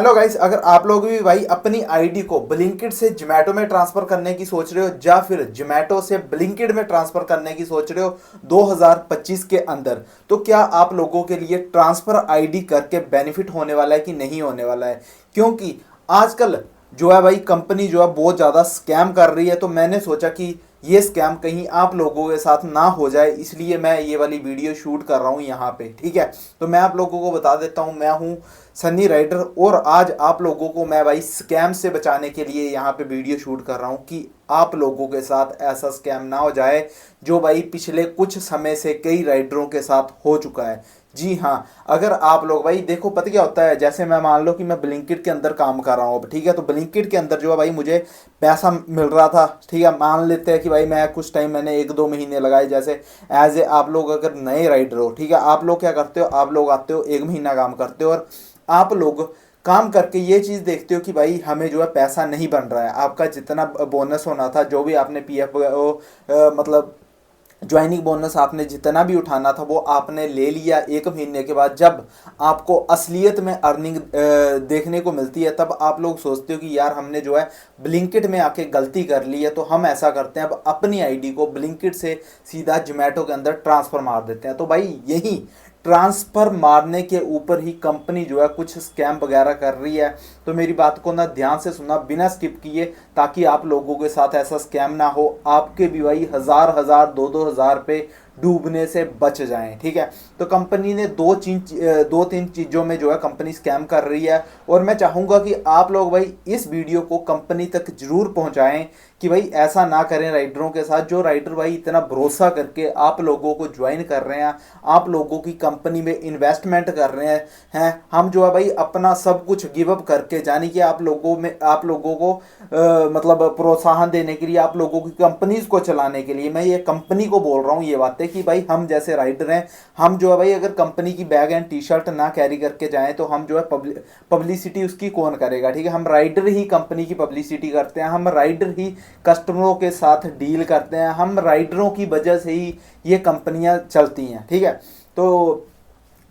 Hello guys, अगर आप लोग भी भाई अपनी आईडी को ब्लिंकिट से जोमेटो में ट्रांसफर करने की सोच रहे हो या फिर जोमेटो से ब्लिंकिट में ट्रांसफर करने की सोच रहे हो 2025 के अंदर, तो क्या आप लोगों के लिए ट्रांसफर आईडी करके बेनिफिट होने वाला है कि नहीं होने वाला है। क्योंकि आजकल जो है भाई कंपनी जो है बहुत ज़्यादा स्कैम कर रही है, तो मैंने सोचा कि ये स्कैम कहीं आप लोगों के साथ ना हो जाए, इसलिए मैं ये वाली वीडियो शूट कर रहा हूँ यहाँ पे। ठीक है, तो मैं आप लोगों को बता देता हूँ, मैं हूँ सनी राइडर और आज आप लोगों को मैं भाई स्कैम से बचाने के लिए यहाँ पे वीडियो शूट कर रहा हूँ कि आप लोगों के साथ ऐसा स्कैम ना हो जाए जो भाई पिछले कुछ समय से कई राइडरों के साथ हो चुका है। जी हाँ, अगर आप लोग भाई देखो, पता क्या होता है, जैसे मैं मान लो कि मैं ब्लिंकिट के अंदर काम कर रहा हूँ, ठीक है, तो ब्लिंकिट के अंदर जो है भाई मुझे पैसा मिल रहा था। ठीक है, मान लेते हैं कि भाई मैं कुछ टाइम मैंने 1-2 महीने लगाए, जैसे एज ए आप लोग अगर नए राइडर हो, ठीक है, आप लोग क्या करते हो, आप लोग आते हो 1 महीना काम करते हो और आप लोग काम करके ये चीज़ देखते हो कि भाई हमें जो है पैसा नहीं बन रहा है, आपका जितना बोनस होना था, जो भी आपने पीएफ मतलब ज्वाइनिंग बोनस आपने जितना भी उठाना था वो आपने ले लिया। 1 महीने के बाद जब आपको असलियत में अर्निंग देखने को मिलती है, तब आप लोग सोचते हो कि यार हमने जो है ब्लिंकिट में आके गलती कर ली है, तो हम ऐसा करते हैं, अब अपनी आईडी को ब्लिंकिट से सीधा जोमेटो के अंदर ट्रांसफ़र मार देते हैं। तो भाई यही ट्रांसफ़र मारने के ऊपर ही कंपनी जो है कुछ स्कैम वगैरह कर रही है। तो मेरी बात को ना ध्यान से सुनना बिना स्किप किए, ताकि आप लोगों के साथ ऐसा स्कैम ना हो, आपके भी भाई हज़ार हज़ार 2-2 हज़ार पे डूबने से बच जाएं। ठीक है, तो कंपनी ने 2-3 चीज़ों में जो है कंपनी स्कैम कर रही है, और मैं चाहूँगा कि आप लोग भाई इस वीडियो को कंपनी तक जरूर पहुँचाएं कि भाई ऐसा ना करें राइडरों के साथ। जो राइडर भाई इतना भरोसा करके आप लोगों को ज्वाइन कर रहे हैं, आप लोगों की कंपनी में इन्वेस्टमेंट कर रहे हैं, हम जो है भाई अपना सब कुछ गिव अप करके, जानी कि आप लोगों को मतलब प्रोत्साहन देने के लिए, आप लोगों की कंपनीज को चलाने के लिए मैं ये कंपनी को बोल रहा हूँ ये बातें कि भाई हम जैसे राइडर हैं, हम जो है भाई अगर कंपनी की बैग एंड टी शर्ट ना कैरी करके जाएं तो हम जो है पब्लिसिटी उसकी कौन करेगा। ठीक है, हम राइडर ही कंपनी की पब्लिसिटी करते हैं, हम राइडर ही कस्टमरों के साथ डील करते हैं, हम राइडरों की वजह से ही ये कंपनियां चलती हैं। ठीक है, तो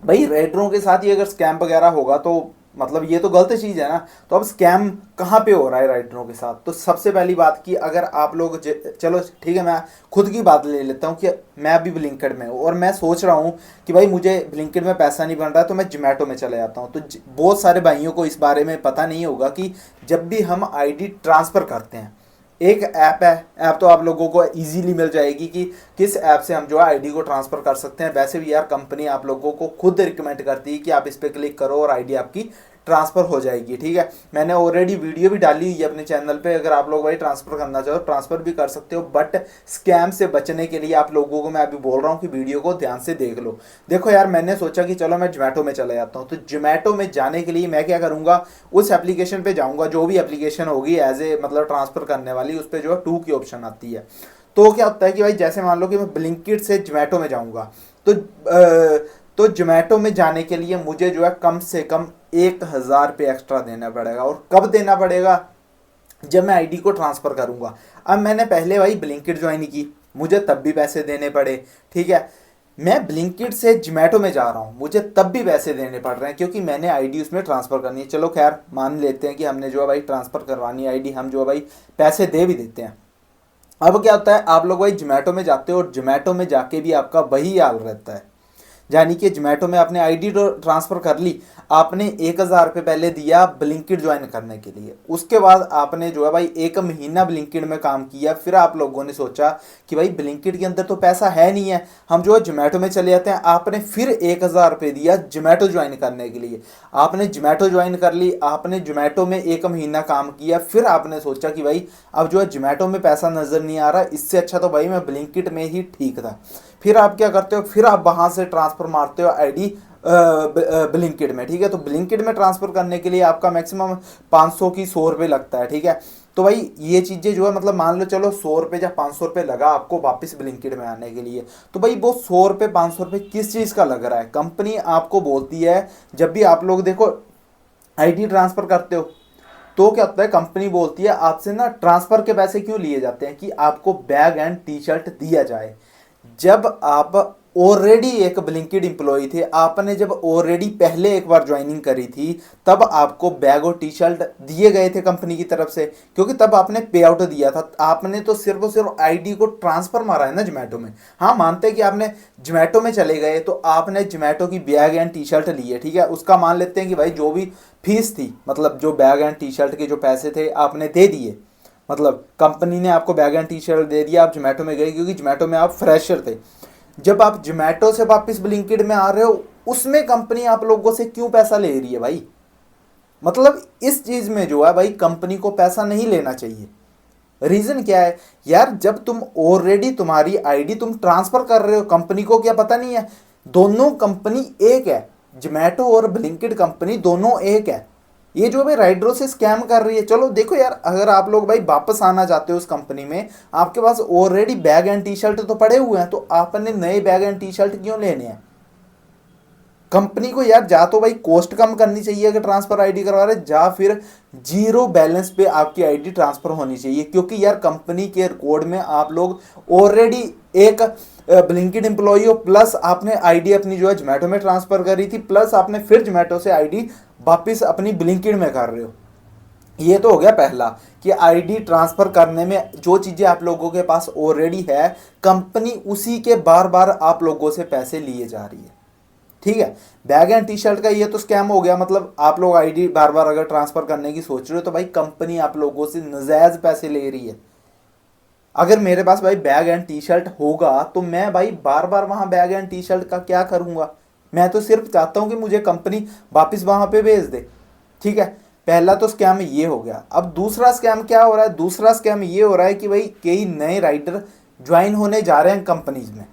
भाई राइडरों के साथ ही अगर स्कैम वगैरह होगा तो मतलब ये तो गलत चीज़ है ना। तो अब स्कैम कहाँ पे हो रहा है राइडरों के साथ, तो सबसे पहली बात कि अगर आप लोग चलो ठीक है, मैं खुद की बात ले लेता हूँ कि मैं अभी ब्लिंकिट में हूँ और मैं सोच रहा हूँ कि भाई मुझे ब्लिंकिट में पैसा नहीं बन रहा है, तो मैं जोमेटो में चले जाता हूँ। तो बहुत सारे भाइयों को इस बारे में पता नहीं होगा कि जब भी हम आईडी ट्रांसफ़र करते हैं, एक ऐप है, ऐप तो आप लोगों को इजीली मिल जाएगी कि किस ऐप से हम जो है आईडी को ट्रांसफ़र कर सकते हैं। वैसे भी यार कंपनी आप लोगों को खुद रिकमेंड करती है कि आप इस पर क्लिक करो और आईडी आपकी ट्रांसफ़र हो जाएगी। ठीक है, मैंने ऑलरेडी वीडियो भी डाली हुई है अपने चैनल पे, अगर आप लोग भाई ट्रांसफ़र करना चाहो ट्रांसफ़र भी कर सकते हो, बट स्कैम से बचने के लिए आप लोगों को मैं अभी बोल रहा हूँ कि वीडियो को ध्यान से देख लो। देखो यार, मैंने सोचा कि चलो मैं जोमेटो में चला जाता हूँ, तो जोमेटो में जाने के लिए मैं क्या करूँगा, उस एप्लीकेशन पे जाऊँगा, जो भी एप्लीकेशन होगी एज ए मतलब ट्रांसफ़र करने वाली, उस पर जो है 2 की ऑप्शन आती है। तो क्या होता है कि भाई जैसे मान लो कि मैं ब्लिंकिट से जोमेटो में जाऊँगा, तो तो जोमेटो में जाने के लिए मुझे जो है कम से कम 1,000 रुपये एक्स्ट्रा देना पड़ेगा। और कब देना पड़ेगा, जब मैं आईडी को ट्रांसफ़र करूँगा। अब मैंने पहले भाई ब्लिंकिट ज्वाइन की, मुझे तब भी पैसे देने पड़े। ठीक है, मैं ब्लिंकिट से जोमेटो में जा रहा हूँ, मुझे तब भी पैसे देने पड़ रहे हैं क्योंकि मैंने आईडी उसमें ट्रांसफ़र करनी है। चलो खैर मान लेते हैं कि हमने जो है भाई ट्रांसफ़र करवानी है आईडी, हम जो है भाई पैसे दे भी देते हैं। अब क्या होता है, आप लोग भाई जोमेटो में जाते हो और जोमेटो में जाके भी आपका वही हाल रहता है, यानी कि जोमेटो में आपने आईडी ट्रांसफ़र कर ली, आपने 1,000 रुपये पहले दिया ब्लिंकिट ज्वाइन करने के लिए, उसके बाद आपने जो है भाई 1 महीना ब्लिंकिट में काम किया, फिर आप लोगों ने सोचा कि भाई ब्लिंकिट के अंदर तो पैसा है नहीं है, हम जो है जोमेटो में चले जाते हैं। आपने फिर 1,000 रुपये दिया जोमेटो ज्वाइन करने के लिए, आपने जोमेटो ज्वाइन कर ली, आपने जोमेटो में 1 महीना काम किया, फिर आपने सोचा कि भाई अब जो है जोमेटो में पैसा नज़र नहीं आ रहा, इससे अच्छा तो भाई मैं ब्लिंकिट में ही ठीक था। फिर आप क्या करते हो, फिर आप वहाँ से ट्रांसफ़र मारते हो आईडी ब्लिंकिट में। ठीक है, तो ब्लिंकिट में ट्रांसफ़र करने के लिए आपका मैक्सिमम 500 की 100 रुपये लगता है। ठीक है, तो भाई ये चीज़ें जो है मतलब मान लो चलो 100 रुपये या 500 रुपये लगा आपको वापस ब्लिंकिट में आने के लिए, तो भाई वो 100 रुपये 500 रुपये किस चीज़ का लग रहा है, कंपनी आपको बोलती है, जब भी आप लोग देखो आईडी ट्रांसफ़र करते हो तो क्या होता है, कंपनी बोलती है आपसे ना ट्रांसफ़र के पैसे क्यों लिए जाते हैं, कि आपको बैग एंड टी शर्ट दिया जाए। जब आप ऑलरेडी एक ब्लिंकिट एम्प्लॉय थे, आपने जब ऑलरेडी पहले एक बार ज्वाइनिंग करी थी, तब आपको बैग और टी शर्ट दिए गए थे कंपनी की तरफ से, क्योंकि तब आपने पे आउट दिया था। आपने तो सिर्फ और सिर्फ आईडी को ट्रांसफर मारा है ना जोमेटो में। हाँ, मानते हैं कि आपने जोमेटो में चले गए तो आपने जोमेटो की बैग एंड टी शर्ट ली है, ठीक है, उसका मान लेते हैं कि भाई जो भी फीस थी, मतलब जो बैग एंड टी शर्ट के जो पैसे थे आपने दे दिए, मतलब कंपनी ने आपको बैग एंड टी शर्ट दे दिया, आप जोमेटो में गए क्योंकि जोमेटो में आप फ्रेशर थे। जब आप जोमेटो से वापस ब्लिंकिट में आ रहे हो, उसमें कंपनी आप लोगों से क्यों पैसा ले रही है भाई? मतलब इस चीज में जो है भाई कंपनी को पैसा नहीं लेना चाहिए। रीजन क्या है यार? जब तुम ऑलरेडी तुम्हारी आईडी तुम ट्रांसफर कर रहे हो, कंपनी को क्या पता नहीं है? दोनों कंपनी एक है, जोमेटो और ब्लिंकिट कंपनी दोनों एक है। ये जो भाई राइडरों से स्कैम कर रही है, चलो देखो यार, अगर आप लोग भाई वापस आना चाहते हो उस कंपनी में, आपके पास already bag and T shirt तो पड़े हुए हैं, तो आपने नए बैग एंड टी शर्ट क्यों लेने हैं? कंपनी को यार जा तो भाई कॉस्ट कम करनी चाहिए अगर ट्रांसफर आईडी करवा रहे, जा फिर जीरो बैलेंस पे आपकी आईडी ट्रांसफर होनी चाहिए। क्योंकि यार कंपनी के रिकॉर्ड में आप लोग ऑलरेडी एक ब्लिंकिट एम्प्लॉई हो, प्लस आपने आईडी अपनी जो है जोमेटो में ट्रांसफर करी थी, प्लस आपने फिर जोमेटो से आईडी वापस अपनी ब्लिंकिट में कर रहे हो। ये तो हो गया पहला कि आईडी ट्रांसफर करने में जो चीजें आप लोगों के पास ऑलरेडी है, कंपनी उसी के बार बार आप लोगों से पैसे लिए जा रही है, ठीक है। बैग एंड टी शर्ट का ये तो स्कैम हो गया, मतलब आप लोग आईडी बार बार अगर ट्रांसफर करने की सोच रहे हो तो भाई कंपनी आप लोगों से नजायज पैसे ले रही है। अगर मेरे पास भाई बैग एंड टी शर्ट होगा तो मैं भाई बार बार वहां बैग एंड टी शर्ट का क्या करूंगा? मैं तो सिर्फ चाहता हूं कि मुझे कंपनी वापिस वहां पे भेज दे, ठीक है। पहला तो स्कैम ये हो गया। अब दूसरा स्कैम क्या हो रहा है? दूसरा स्कैम ये हो रहा है कि भाई कई नए राइडर ज्वाइन होने जा रहे हैं कंपनीज में।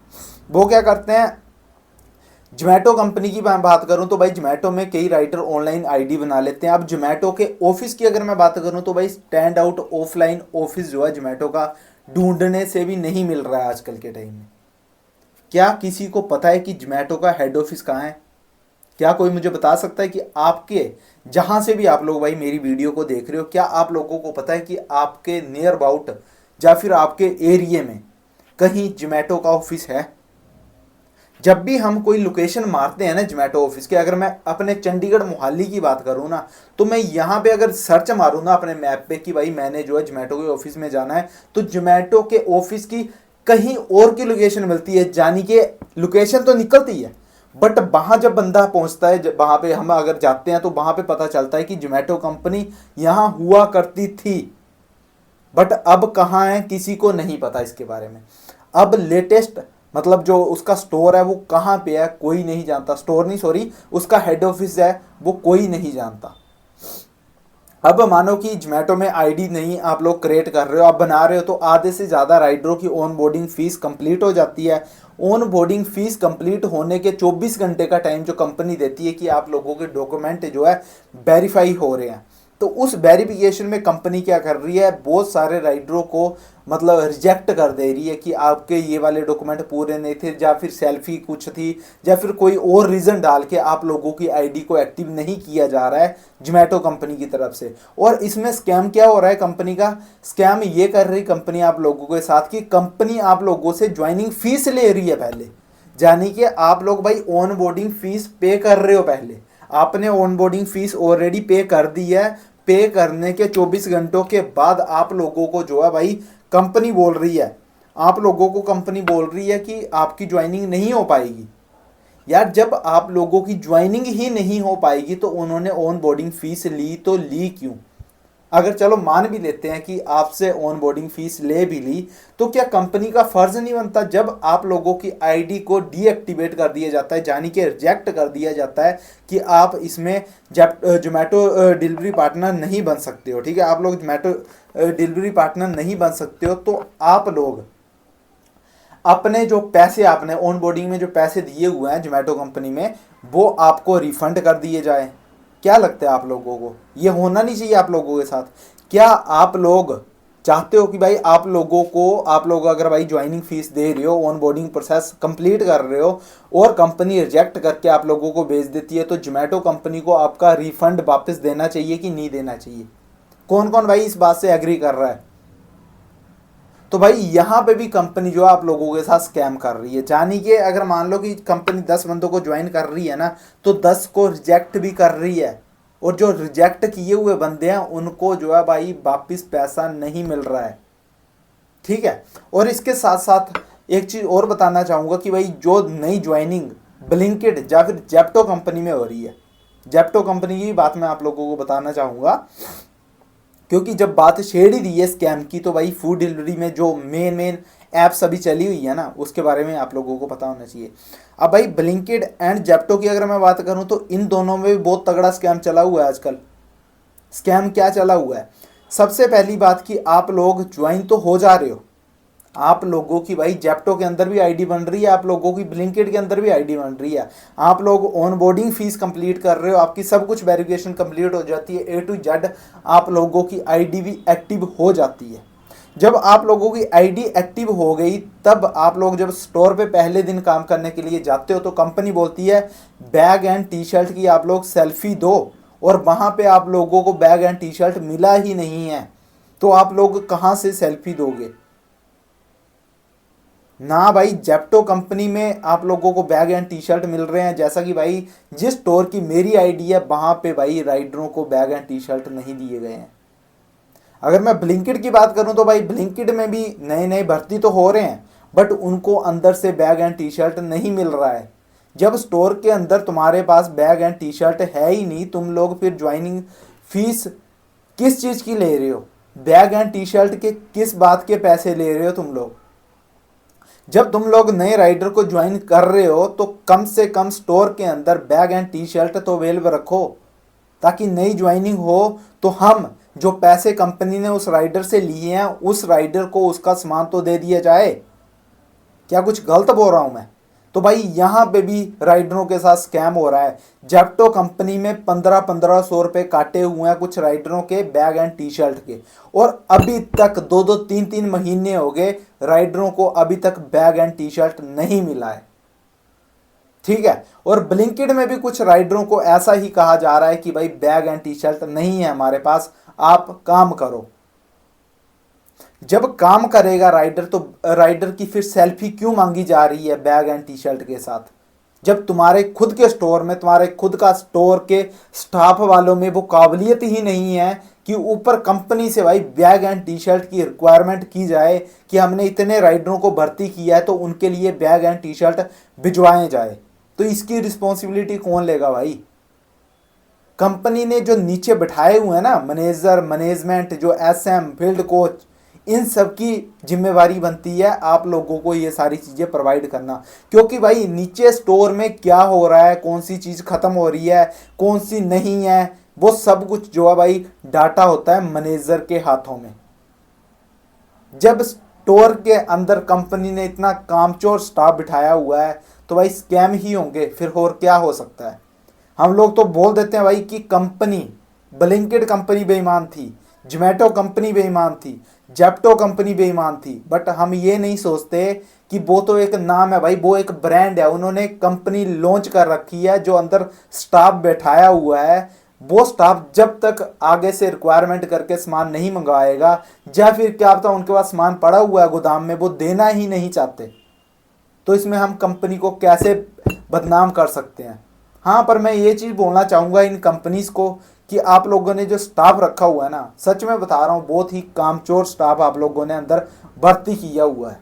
वो क्या करते हैं, जोमेटो कंपनी की मैं बात करूं तो भाई जोमेटो में कई राइडर ऑनलाइन आईडी बना लेते हैं। अब जोमेटो के ऑफिस की अगर मैं बात करूं तो भाई स्टैंड आउट ऑफलाइन ऑफिस जो है जोमेटो का ढूंढने से भी नहीं मिल रहा है आजकल के टाइम में। क्या किसी को पता है कि जोमेटो का हेड ऑफिस कहाँ है? क्या कोई मुझे बता सकता है कि आपके जहां से भी आप लोग भाई मेरी वीडियो को देख रहे हो, क्या आप लोगों को पता है कि आपके नियर अबाउट या फिर आपके एरिया में कहीं जोमेटो का ऑफिस है? जब भी हम कोई लोकेशन मारते हैं ना जोमेटो ऑफिस के, अगर मैं अपने चंडीगढ़ मोहाली की बात करूँ ना, तो मैं यहाँ पे अगर सर्च मारूँ ना अपने मैप पे कि भाई मैंने जो है जोमेटो के ऑफिस में जाना है, तो जोमेटो के ऑफिस की कहीं और की लोकेशन मिलती है, जानी कि लोकेशन तो निकलती है, बट वहाँ जब बंदा पहुँचता है, जब वहाँ पे हम अगर जाते हैं तो वहाँ पे पता चलता है कि जोमेटो कंपनी यहाँ हुआ करती थी, बट अब कहाँ है किसी को नहीं पता इसके बारे में। अब लेटेस्ट मतलब जो उसका स्टोर है वो कहाँ पे है कोई नहीं जानता, स्टोर नहीं सॉरी, उसका हेड ऑफिस है वो कोई नहीं जानता। अब मानो कि जोमेटो में आईडी नहीं आप लोग क्रिएट कर रहे हो, आप बना रहे हो, तो आधे से ज़्यादा राइडरों की ऑन बोर्डिंग फीस कंप्लीट हो जाती है। ऑन बोर्डिंग फीस कंप्लीट होने के 24 घंटे का टाइम जो कंपनी देती है कि आप लोगों के डॉक्यूमेंट जो है वेरीफाई हो रहे हैं, तो उस वेरिफिकेशन में कंपनी क्या कर रही है, बहुत सारे राइडरों को मतलब रिजेक्ट कर दे रही है कि आपके ये वाले डॉक्यूमेंट पूरे नहीं थे, या फिर सेल्फी कुछ थी, या फिर कोई और रीज़न डाल के आप लोगों की आईडी को एक्टिव नहीं किया जा रहा है जोमेटो कंपनी की तरफ से। और इसमें स्कैम क्या हो रहा है, कंपनी का स्कैम ये कर रही कंपनी आप लोगों के साथ कि कंपनी आप लोगों से ज्वाइनिंग फीस ले रही है पहले, यानी कि आप लोग भाई ऑन बोर्डिंग फीस पे कर रहे हो। पहले आपने ऑन बोर्डिंग फीस ऑलरेडी पे कर दी है, पे करने के 24 घंटों के बाद आप लोगों को जो है भाई कंपनी बोल रही है, आप लोगों को कंपनी बोल रही है कि आपकी ज्वाइनिंग नहीं हो पाएगी। यार जब आप लोगों की ज्वाइनिंग ही नहीं हो पाएगी तो उन्होंने ऑन बोर्डिंग फीस ली तो ली क्यों? अगर चलो मान भी लेते हैं कि आपसे ऑन बोर्डिंग फीस ले भी ली, तो क्या कंपनी का फर्ज नहीं बनता जब आप लोगों की आईडी को डीएक्टिवेट कर दिया जाता है, यानी कि रिजेक्ट कर दिया जाता है कि आप इसमें जोमेटो डिलीवरी पार्टनर नहीं बन सकते हो, ठीक है, आप लोग जोमेटो डिलीवरी पार्टनर नहीं बन सकते हो, तो आप लोग अपने जो पैसे आपने ऑन बोर्डिंग में जो पैसे दिए हुए हैं जोमेटो कंपनी में, वो आपको रिफंड कर दिए जाए। क्या लगता है आप लोगों को ये होना नहीं चाहिए आप लोगों के साथ? क्या आप लोग चाहते हो कि भाई आप लोगों को, आप लोग अगर भाई ज्वाइनिंग फीस दे रहे हो, ऑन बोर्डिंग प्रोसेस कंप्लीट कर रहे हो और कंपनी रिजेक्ट करके आप लोगों को भेज देती है, तो जोमेटो कंपनी को आपका रिफंड वापस देना चाहिए कि नहीं देना चाहिए? कौन कौन भाई इस बात से एग्री कर रहा है? तो भाई यहाँ पे भी कंपनी जो है आप लोगों के साथ स्कैम कर रही है। जानी कि अगर मान लो कि कंपनी 10 बंदों को ज्वाइन कर रही है ना, तो 10 को रिजेक्ट भी कर रही है, और जो रिजेक्ट किए हुए बंदे हैं उनको जो है भाई वापिस पैसा नहीं मिल रहा है। ठीक है। और इसके साथ साथ एक चीज और बताना चाहूंगा कि भाई जो नई ज्वाइनिंग ब्लिंकिट या फिर जेप्टो कंपनी में हो रही है, जेप्टो कंपनी की बात मैं आप लोगों को बताना चाहूंगा, क्योंकि जब बात छेड़ ही दी है स्कैम की, तो भाई फूड डिलीवरी में जो मेन मेन ऐप्स अभी चली हुई है ना, उसके बारे में आप लोगों को पता होना चाहिए। अब भाई ब्लिंकिट एंड जेप्टो की अगर मैं बात करूं तो इन दोनों में भी बहुत तगड़ा स्कैम चला हुआ है आजकल। स्कैम क्या चला हुआ है? सबसे पहली बात कि आप लोग ज्वाइन तो हो जा रहे हो, आप लोगों की भाई जेप्टो के अंदर भी आईडी बन रही है, आप लोगों की ब्लिंकिट के अंदर भी आईडी बन रही है, आप लोग ऑन बोर्डिंग फीस कंप्लीट कर रहे हो, आपकी सब कुछ वेरिफिकेशन कंप्लीट हो जाती है, ए टू जेड आप लोगों की आईडी भी एक्टिव हो जाती है। जब आप लोगों की आईडी एक्टिव हो गई, तब आप लोग जब स्टोर पे पहले दिन काम करने के लिए जाते हो, तो कंपनी बोलती है बैग एंड टी शर्ट की आप लोग सेल्फी दो, और वहां पे आप लोगों को बैग एंड टी शर्ट मिला ही नहीं है, तो आप लोग कहां से सेल्फी दोगे? ना भाई जेप्टो कंपनी में आप लोगों को बैग एंड टी शर्ट मिल रहे हैं, जैसा कि भाई जिस स्टोर की मेरी आईडी है वहां पे भाई राइडरों को बैग एंड टी शर्ट नहीं दिए गए हैं। अगर मैं ब्लिंकिट की बात करूं तो भाई ब्लिंकिट में भी नए नए भर्ती तो हो रहे हैं, बट उनको अंदर से बैग एंड टी शर्ट नहीं मिल रहा है। जब स्टोर के अंदर तुम्हारे पास बैग एंड टी शर्ट है ही नहीं, तुम लोग फिर ज्वाइनिंग फीस किस चीज़ की ले रहे हो? बैग एंड टी शर्ट के किस बात के पैसे ले रहे हो तुम लोग? जब तुम लोग नए राइडर को ज्वाइन कर रहे हो तो कम से कम स्टोर के अंदर बैग एंड टी शर्ट तो अवेलेबल रखो, ताकि नई ज्वाइनिंग हो तो हम जो पैसे कंपनी ने उस राइडर से लिए हैं उस राइडर को उसका सामान तो दे दिया जाए। क्या कुछ गलत बोल रहा हूं मैं? तो भाई यहाँ पे भी राइडरों के साथ स्कैम हो रहा है। जेप्टो कंपनी में 1500 रुपए काटे हुए हैं कुछ राइडरों के बैग एंड टी शर्ट के, और अभी तक 2-2 3-3 महीने हो गए राइडरों को अभी तक बैग एंड टी शर्ट नहीं मिला है। ठीक है। और ब्लिंकिट में भी कुछ राइडरों को ऐसा ही कहा जा रहा है कि भाई बैग एंड टी शर्ट नहीं है हमारे पास, आप काम करो। जब काम करेगा राइडर, तो राइडर की फिर सेल्फी क्यों मांगी जा रही है बैग एंड टी शर्ट के साथ? जब तुम्हारे खुद के स्टोर में, तुम्हारे खुद का स्टोर के स्टाफ वालों में वो काबिलियत ही नहीं है कि ऊपर कंपनी से भाई बैग एंड टी शर्ट की रिक्वायरमेंट की जाए कि हमने इतने राइडरों को भर्ती किया है तो उनके लिए बैग एंड टी शर्ट भिजवाए जाए, तो इसकी रिस्पॉन्सिबिलिटी कौन लेगा भाई? कंपनी ने जो नीचे बैठाए हुए हैं ना मैनेजर, मैनेजमेंट, जो एसएम, फील्ड कोच, इन सब की जिम्मेवारी बनती है आप लोगों को ये सारी चीज़ें प्रोवाइड करना। क्योंकि भाई नीचे स्टोर में क्या हो रहा है, कौन सी चीज़ ख़त्म हो रही है, कौन सी नहीं है, वो सब कुछ जो है भाई डाटा होता है मैनेजर के हाथों में। जब स्टोर के अंदर कंपनी ने इतना कामचोर स्टाफ बिठाया हुआ है तो भाई स्कैम ही होंगे, फिर और क्या हो सकता है? हम लोग तो बोल देते हैं भाई कि कंपनी, ब्लिंकिट कंपनी बेईमान थी, जोमेटो कंपनी बेईमान थी, जेप्टो कंपनी बेईमान थी, बट हम ये नहीं सोचते कि वो तो एक नाम है भाई, वो एक ब्रांड है, उन्होंने कंपनी लॉन्च कर रखी है, जो अंदर स्टाफ बैठाया हुआ है वो स्टाफ जब तक आगे से रिक्वायरमेंट करके सामान नहीं मंगवाएगा, या फिर क्या पता उनके पास सामान पड़ा हुआ है गोदाम में, वो देना ही नहीं चाहते, तो इसमें हम कंपनी को कैसे बदनाम कर सकते हैं? हाँ, पर मैं ये चीज़ बोलना चाहूँगा इन कंपनीज को कि आप लोगों ने जो स्टाफ रखा हुआ है ना, सच में बता रहा हूँ, बहुत ही कामचोर स्टाफ आप लोगों ने अंदर भर्ती किया हुआ है।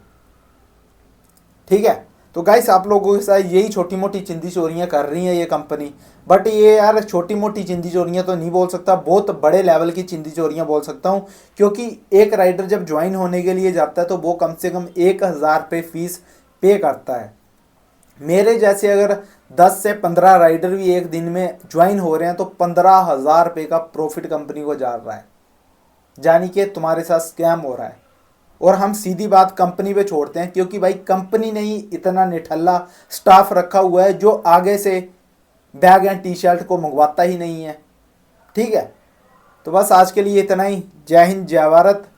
ठीक है। तो गाइस आप लोगों के साथ यही छोटी मोटी चिंदी चोरियाँ कर रही है ये कंपनी, बट ये यार छोटी मोटी चिंदी चोरियाँ तो नहीं बोल सकता, बहुत बड़े लेवल की चिंदी चोरियाँ बोल सकता हूँ। क्योंकि एक राइडर जब ज्वाइन होने के लिए जाता है तो वो कम से कम 1000 रुपये फीस पे करता है। मेरे जैसे अगर 10 से 15 राइडर भी एक दिन में ज्वाइन हो रहे हैं तो 15,000 रुपये का प्रॉफिट कंपनी को जा रहा है, यानी कि तुम्हारे साथ स्कैम हो रहा है। और हम सीधी बात कंपनी पे छोड़ते हैं, क्योंकि भाई कंपनी ने ही इतना निठल्ला स्टाफ रखा हुआ है जो आगे से बैग एंड टी शर्ट को मंगवाता ही नहीं है। ठीक है। तो बस आज के लिए इतना ही। जय हिंद, जय भारत।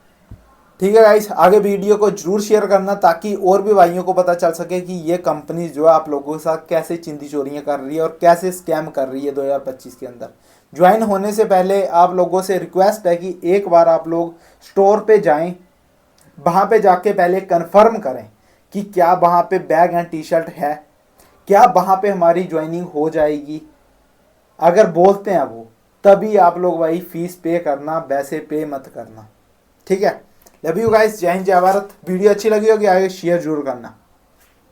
ठीक है गाइस, आगे वीडियो को जरूर शेयर करना ताकि और भी भाइयों को पता चल सके कि ये कंपनी जो है आप लोगों के साथ कैसे चिंदी चोरियां कर रही है और कैसे स्कैम कर रही है 2025 के अंदर। ज्वाइन होने से पहले आप लोगों से रिक्वेस्ट है कि एक बार आप लोग स्टोर पे जाएं, वहां पे जाके पहले कंफर्म करें कि क्या वहां पे बैग एंड टी शर्ट है, क्या वहां पे हमारी ज्वाइनिंग हो जाएगी। अगर बोलते हैं वो, तभी आप लोग भाई फीस पे करना, वैसे पे मत करना। ठीक है, लव यू गाइस, जय हिंद जय भारत। वीडियो अच्छी लगी होगी आगे शेयर जरूर करना।